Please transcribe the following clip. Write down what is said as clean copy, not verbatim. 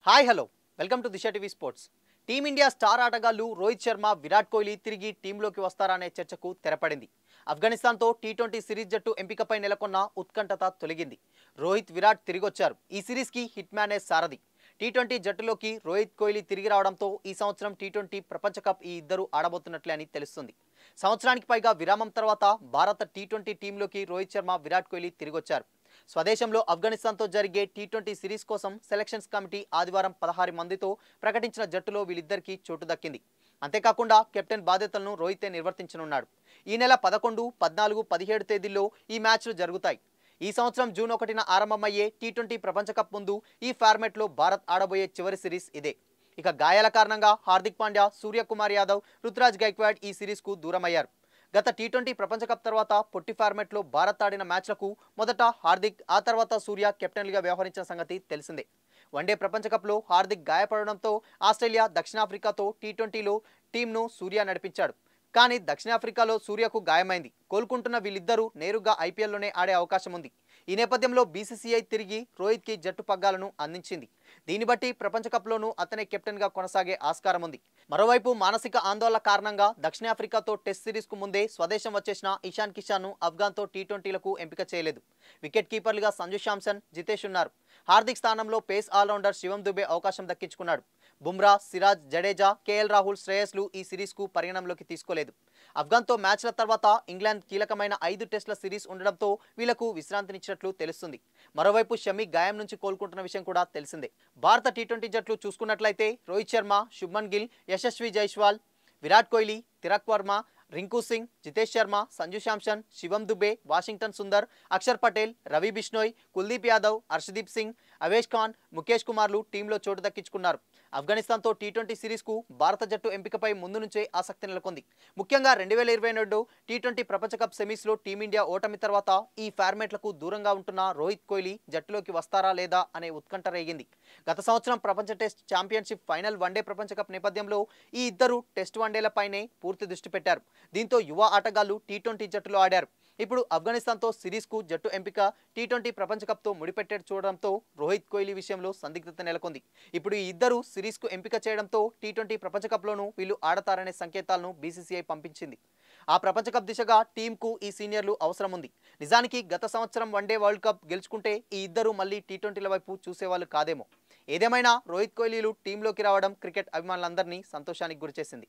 Hi hello welcome to Disha TV sports. Team India star ఆటగాళ్లు రోహిత్ శర్మ, విరాట్ కోహ్లీ తిరిగి టీంలోకి వస్తారా అనే చర్చకు తెరపడింది. ఆఫ్ఘనిస్తాన్తో టీ20 సిరీస్ జట్టు ఎంపికపై నెలకొన్న ఉత్కంఠత తొలగింది. రోహిత్, విరాట్ తిరిగొచ్చారు. ఈ సిరీస్కి హిట్ మ్యానే సారథి. టీ20 జట్టులోకి రోహిత్, కోహ్లీ తిరిగి రావడంతో ఈ సంవత్సరం టీ20 ప్రపంచ కప్ ఈ ఇద్దరు ఆడబోతున్నట్లే అని తెలుస్తుంది. సంవత్సరానికి పైగా విరామం తర్వాత భారత టీ20 టీంలోకి రోహిత్ శర్మ, విరాట్ కోహ్లీ తిరిగొచ్చారు. స్వదేశంలో ఆఫ్ఘనిస్తాన్తో జరిగే టీ20 సిరీస్ కోసం సెలక్షన్స్ కమిటీ ఆదివారం 16 మందితో ప్రకటించిన జట్టులో వీళ్ళిద్దరికీ చోటు దక్కింది. అంతేకాకుండా కెప్టెన్ బాధ్యతలను రోహితే నిర్వర్తించనున్నాడు. ఈ నెల 11, 14, 17 తేదీల్లో ఈ మ్యాచ్లు జరుగుతాయి. ఈ సంవత్సరం జూన్ 1న ఆరంభమయ్యే టీ20 ప్రపంచ కప్ ముందు ఈ ఫార్మాట్లో భారత్ ఆడబోయే చివరి సిరీస్ ఇదే. ఇక గాయాల కారణంగా హార్దిక్ పాండ్యా, సూర్యకుమార్ యాదవ్, రుతురాజ్ గైక్వాడ్ ఈ సిరీస్కు దూరమయ్యారు. గత టీ20 ప్రపంచ కప్ తర్వాత పొట్టి ఫార్మాట్లో భారత్ ఆడిన మ్యాచ్లకు మొదట హార్దిక్, ఆ తర్వాత సూర్య కెప్టెన్లుగా వ్యవహరించిన సంగతి తెలిసిందే. వన్డే ప్రపంచ కప్లో హార్దిక్ గాయపడడంతో ఆస్ట్రేలియా, దక్షిణాఫ్రికాతో టీ20లో టీంను సూర్య నడిపించాడు. కానీ దక్షిణాఫ్రికాలో సూర్యకు గాయమైంది. కోలుకుంటున్న వీళ్ళిద్దరూ నేరుగా ఐపీఎల్లోనే ఆడే అవకాశం ఉంది. ఈ నేపథ్యంలో బీసీసీఐ తిరిగి రోహిత్కి జట్టు పగ్గాలను అందించింది. దీన్ని బట్టి ప్రపంచ కప్లోనూ అతనే కెప్టెన్గా కొనసాగే ఆస్కారం ఉంది. మరోవైపు మానసిక ఆందోళన కారణంగా దక్షిణాఫ్రికాతో టెస్ట్ సిరీస్కు ముందే స్వదేశం వచ్చేసిన ఇషాన్ కిషాన్ను ఆఫ్ఘన్తో టీ20లకు ఎంపిక చేయలేదు. వికెట్ కీపర్లుగా సంజు శాంసన్, జితేష్ ఉన్నారు. హార్దిక్ స్థానంలో పేస్ ఆల్రౌండర్ శివం దుబే అవకాశం దక్కించుకున్నాడు. బుమ్రా, సిరాజ్, జడేజా, కేఎల్ రాహుల్, శ్రేయస్లు ఈ సిరీస్కు పరిగణంలోకి తీసుకోలేదు. ఆఫ్ఘన్తో మ్యాచ్ల తర్వాత ఇంగ్లాండ్ కీలకమైన 5 టెస్టుల సిరీస్ ఉండడంతో వీళ్లకు విశ్రాంతినిచ్చినట్లు తెలుస్తుంది. మరోవైపు షమి గాయం నుంచి కోలుకుంటున్న విషయం కూడా తెలిసిందే. భారత టీ20 జట్లు చూసుకున్నట్లయితే రోహిత్ శర్మ, శుభ్మన్ గిల్, యశస్వి జైస్వాల్, విరాట్ కోహ్లీ, తిలక్ వర్మ, రింకు సింగ్, జితేష్ శర్మ, సంజు శాంసన్, శివం దుబే, వాషింగ్టన్ సుందర్, అక్షర్ పటేల్, రవి బిష్నోయ్, కుల్దీప్ యాదవ్, హర్షదీప్ సింగ్, అవేష్ ఖాన్, ముఖేష్ కుమార్లు టీంలో చోటు దక్కించుకున్నారు. ఆఫ్ఘనిస్తాన్తో టీ20 సిరీస్కు భారత జట్టు ఎంపికపై ముందు నుంచే ఆసక్తి నెలకొంది. ముఖ్యంగా 2022 టీ20 ప్రపంచ కప్ సెమీస్లో టీమిండియా ఓటమి తర్వాత ఈ ఫార్మాట్లకు దూరంగా ఉంటున్న రోహిత్, కోహ్లీ జట్టులోకి వస్తారా లేదా అనే ఉత్కంఠ రేగింది. గత సంవత్సరం ప్రపంచ టెస్ట్ ఛాంపియన్షిప్ ఫైనల్ వన్డే ప్రపంచ కప్ నేపథ్యంలో ఈ ఇద్దరు టెస్ట్ వన్డేలపైనే పూర్తి దృష్టి పెట్టారు. దీంతో యువ ఆటగాళ్లు టీ20 జట్టులో ఆడారు. ఇప్పుడు ఆఫ్ఘనిస్తాన్తో సిరీస్కు జట్టు ఎంపిక టీ20 ప్రపంచ కప్తో ముడిపెట్టే చూడడంతో రోహిత్, కోహ్లీ విషయంలో సందిగ్ధత నెలకొంది. ఇప్పుడు ఈ ఇద్దరు సిరీస్కు ఎంపిక చేయడంతో టీ20 ప్రపంచ కప్లోనూ వీళ్ళు ఆడతారనే సంకేతాలను బీసీసీఐ పంపించింది. ఆ ప్రపంచ కప్ దిశగా టీంకు ఈ సీనియర్లు అవసరం ఉంది. నిజానికి గత సంవత్సరం వన్డే వరల్డ్ కప్ గెలుచుకుంటే ఈ ఇద్దరు మళ్ళీ టీ20ల వైపు చూసేవాళ్ళు కాదేమో. ఏదేమైనా రోహిత్, కోహ్లీలు టీంలోకి రావడం క్రికెట్ అభిమానులందరినీ సంతోషానికి గురిచేసింది.